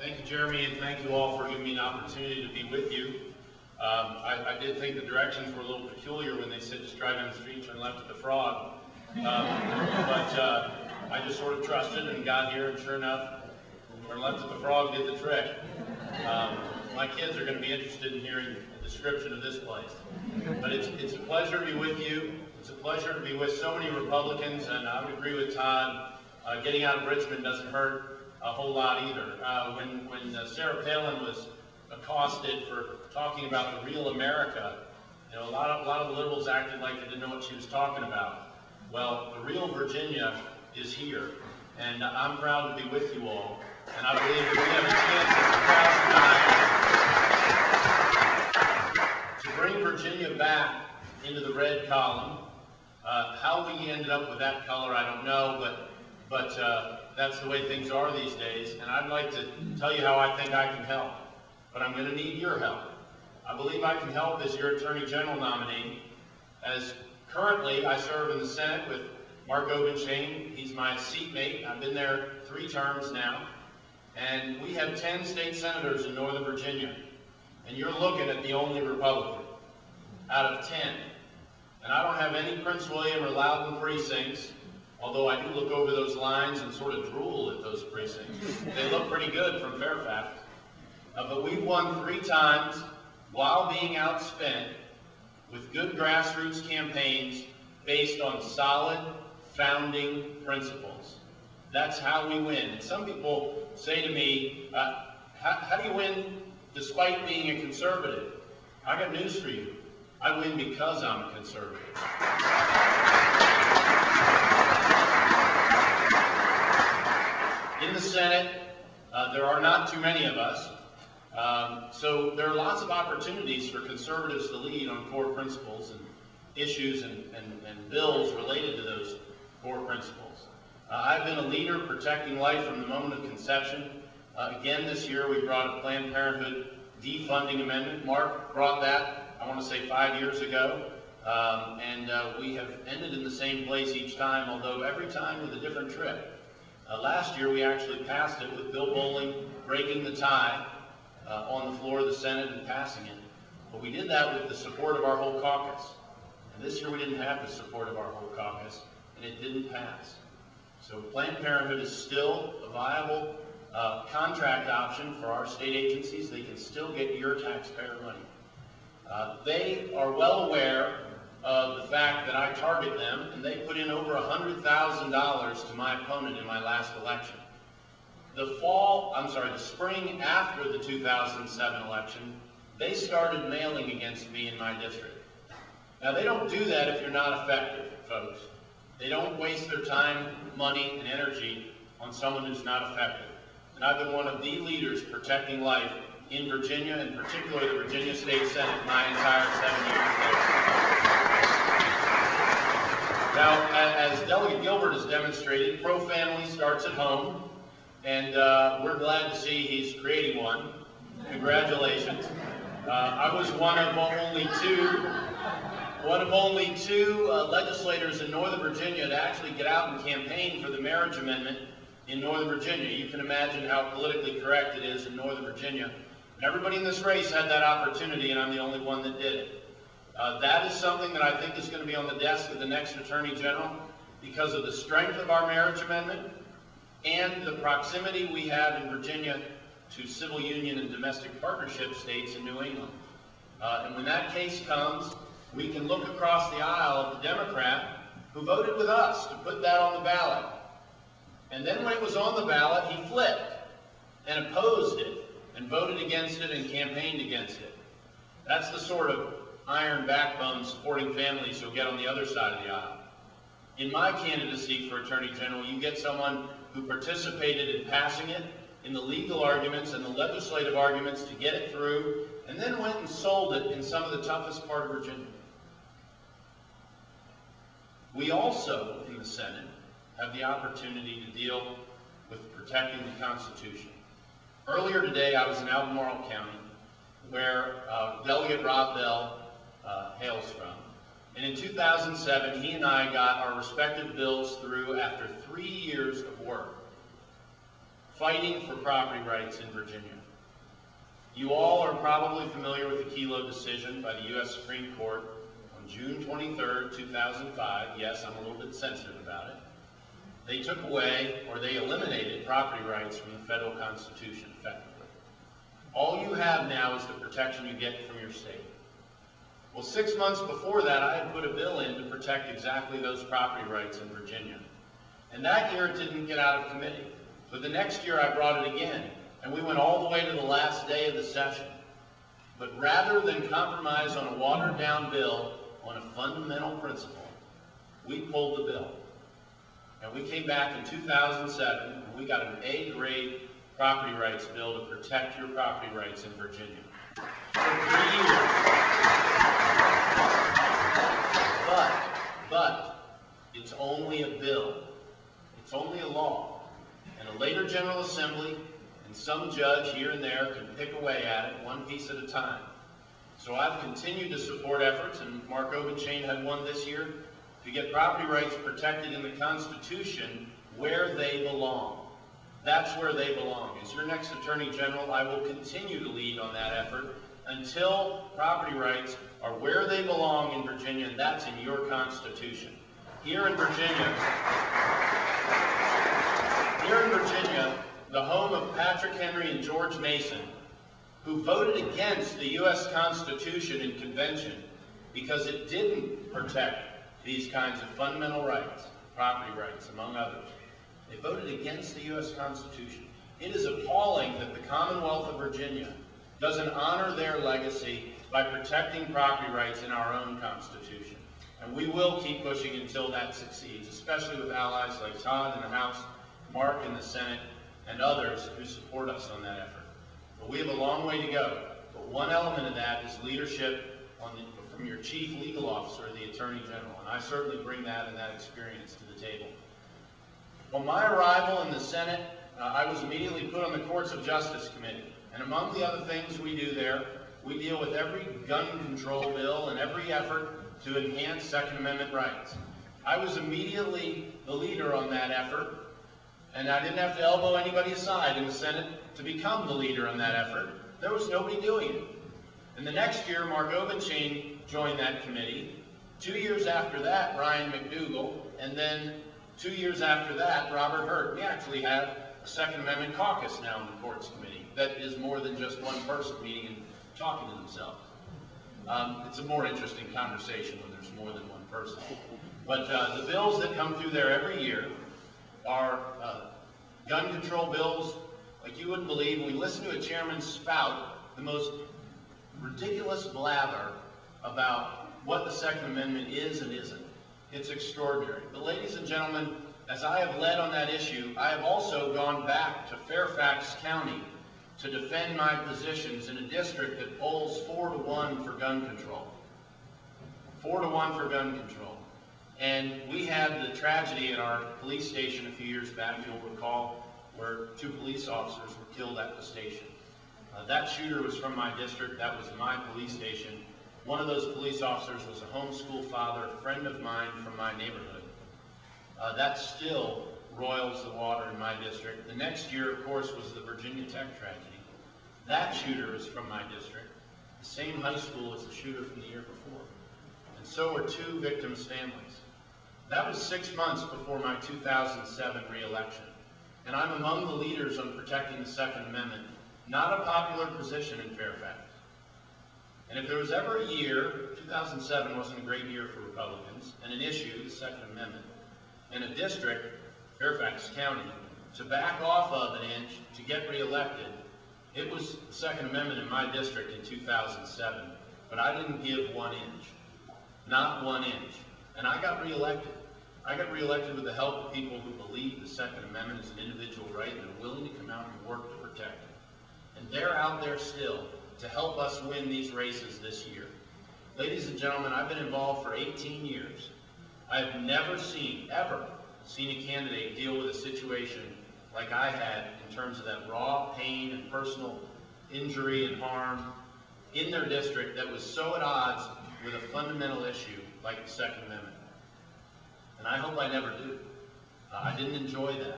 Thank you, Jeremy, and thank you all for giving me an opportunity to be with you. I did think the directions were a little peculiar when they said just drive down the street, turn left at the Frog. But I just sort of trusted and got here, and sure enough, turn left at the Frog did the trick. My kids are going to be interested in hearing a description of this place. But it's a pleasure to be with you. It's a pleasure to be with so many Republicans, and I would agree with Todd. Getting out of Richmond doesn't hurt a whole lot either. When Sarah Palin was accosted for talking about the real America, you know, a lot of the liberals acted like they didn't know what she was talking about. Well, the real Virginia is here, and I'm proud to be with you all. And I believe that we have a chance in 2009 to bring Virginia back into the red column. How we ended up with that color, I don't know, but that's the way things are these days. And I'd like to tell you how I think I can help. But I'm going to need your help. I believe I can help as your Attorney General nominee. As currently, I serve in the Senate with Mark Obenshain. He's my seatmate. I've been there 3 terms now. And we have 10 state senators in Northern Virginia. And you're looking at the only Republican out of 10. And I don't have any Prince William or Loudoun precincts, although I do look over those lines and sort of drool at those precincts. They look pretty good from Fairfax. But we've won 3 times while being outspent with good grassroots campaigns based on solid founding principles. That's how we win. And some people say to me, how do you win despite being a conservative? I got news for you. I win because I'm a conservative. In the Senate, there are not too many of us. So there are lots of opportunities for conservatives to lead on core principles and issues and bills related to those core principles. I've been a leader protecting life from the moment of conception. Again, this year we brought a Planned Parenthood defunding amendment. Mark brought that, I want to say 5 years ago, and we have ended in the same place each time, although every time with a different trick. Last year we actually passed it with Bill Bowling breaking the tie on the floor of the Senate and passing it. But we did that with the support of our whole caucus. And this year we didn't have the support of our whole caucus, and it didn't pass. So Planned Parenthood is still a viable contract option for our state agencies. They can still get your taxpayer money. They are well aware of the fact that I target them, and they put in over $100,000 to my opponent in my last election. The spring after the 2007 election, they started mailing against me in my district. Now, they don't do that if you're not effective, folks. They don't waste their time, money, and energy on someone who's not effective. And I've been one of the leaders protecting life in Virginia, and particularly the Virginia State Senate, my entire 7 years there. Now, as Delegate Gilbert has demonstrated, pro-family starts at home, and we're glad to see he's creating one. Congratulations. I was one of only two legislators in Northern Virginia to actually get out and campaign for the marriage amendment in Northern Virginia. You can imagine how politically correct it is in Northern Virginia. And everybody in this race had that opportunity, and I'm the only one that did it. That is something that I think is going to be on the desk of the next Attorney General because of the strength of our marriage amendment and the proximity we have in Virginia to civil union and domestic partnership states in New England. And when that case comes, we can look across the aisle at the Democrat who voted with us to put that on the ballot. And then when it was on the ballot, he flipped and opposed it and voted against it and campaigned against it. That's the sort of iron backbone supporting families you'll get on the other side of the aisle. In my candidacy for Attorney General, you get someone who participated in passing it, in the legal arguments and the legislative arguments to get it through, and then went and sold it in some of the toughest part of Virginia. We also, in the Senate, have the opportunity to deal with protecting the Constitution. Earlier today, I was in Albemarle County, where Delegate Rob Bell hails from. And in 2007, he and I got our respective bills through after 3 years of work. fighting for property rights in Virginia. You all are probably familiar with the Kelo decision by the U.S. Supreme Court on June 23rd, 2005. Yes, I'm a little bit sensitive about it. They took away, or they eliminated, property rights from the federal Constitution, effectively. All you have now is the protection you get from your state. Well, 6 months before that, I had put a bill in to protect exactly those property rights in Virginia. And that year it didn't get out of committee. But the next year I brought it again, and we went all the way to the last day of the session. But rather than compromise on a watered-down bill on a fundamental principle, we pulled the bill. And we came back in 2007, and we got an A-grade property rights bill to protect your property rights in Virginia. For 3 years. But it's only a bill. It's only a law. And a later General Assembly and some judge here and there can pick away at it one piece at a time. So I've continued to support efforts, and Mark Obenchain had one this year, to get property rights protected in the Constitution where they belong. That's where they belong. As your next Attorney General, I will continue to lead on that effort until property rights are where they belong in Virginia, and that's in your Constitution. Here in Virginia, the home of Patrick Henry and George Mason, who voted against the U.S. Constitution in convention because it didn't protect these kinds of fundamental rights, property rights, among others. They voted against the U.S. Constitution. It is appalling that the Commonwealth of Virginia doesn't honor their legacy by protecting property rights in our own Constitution. And we will keep pushing until that succeeds, especially with allies like Todd in the House, Mark in the Senate, and others who support us on that effort. But we have a long way to go. But one element of that is leadership from your chief legal officer, the Attorney General, and I certainly bring that and that experience to the table. On my arrival in the Senate, I was immediately put on the Courts of Justice Committee. And among the other things we do there, we deal with every gun control bill and every effort to enhance Second Amendment rights. I was immediately the leader on that effort, and I didn't have to elbow anybody aside in the Senate to become the leader on that effort. There was nobody doing it. And the next year, Mark Obenchain joined that committee. 2 years after that, Ryan McDougall, and then 2 years after that, Robert Hurt. We actually have a Second Amendment caucus now in the Courts Committee that is more than just one person meeting and talking to themselves. It's a more interesting conversation when there's more than one person. But the bills that come through there every year are gun control bills like you wouldn't believe. We listen to a chairman spout the most ridiculous blather about what the Second Amendment is and isn't. It's extraordinary. But ladies and gentlemen, as I have led on that issue, I have also gone back to Fairfax County to defend my positions in a district that polls 4-1 for gun control. 4-1 for gun control. And we had the tragedy at our police station a few years back, you'll recall, where 2 police officers were killed at the station. That shooter was from my district. That was my police station. One of those police officers was a homeschool father, a friend of mine from my neighborhood. That still roils the water in my district. The next year, of course, was the Virginia Tech tragedy. That shooter is from my district, the same high school as the shooter from the year before. And so are 2 victims' families. That was 6 months before my 2007 re-election. And I'm among the leaders on protecting the Second Amendment. Not a popular position in Fairfax. And if there was ever a year, 2007 wasn't a great year for Republicans, and an issue, the Second Amendment, and a district, Fairfax County, to back off of an inch to get reelected, it was the Second Amendment in my district in 2007. But I didn't give 1 inch. Not 1 inch. And I got reelected. I got reelected with the help of people who believe the Second Amendment is an individual right and are willing to come out and work to protect it. And they're out there still to help us win these races this year. Ladies and gentlemen, I've been involved for 18 years. I have never seen, ever, seen a candidate deal with a situation like I had in terms of that raw pain and personal injury and harm in their district that was so at odds with a fundamental issue like the Second Amendment. And I hope I never do. I didn't enjoy that.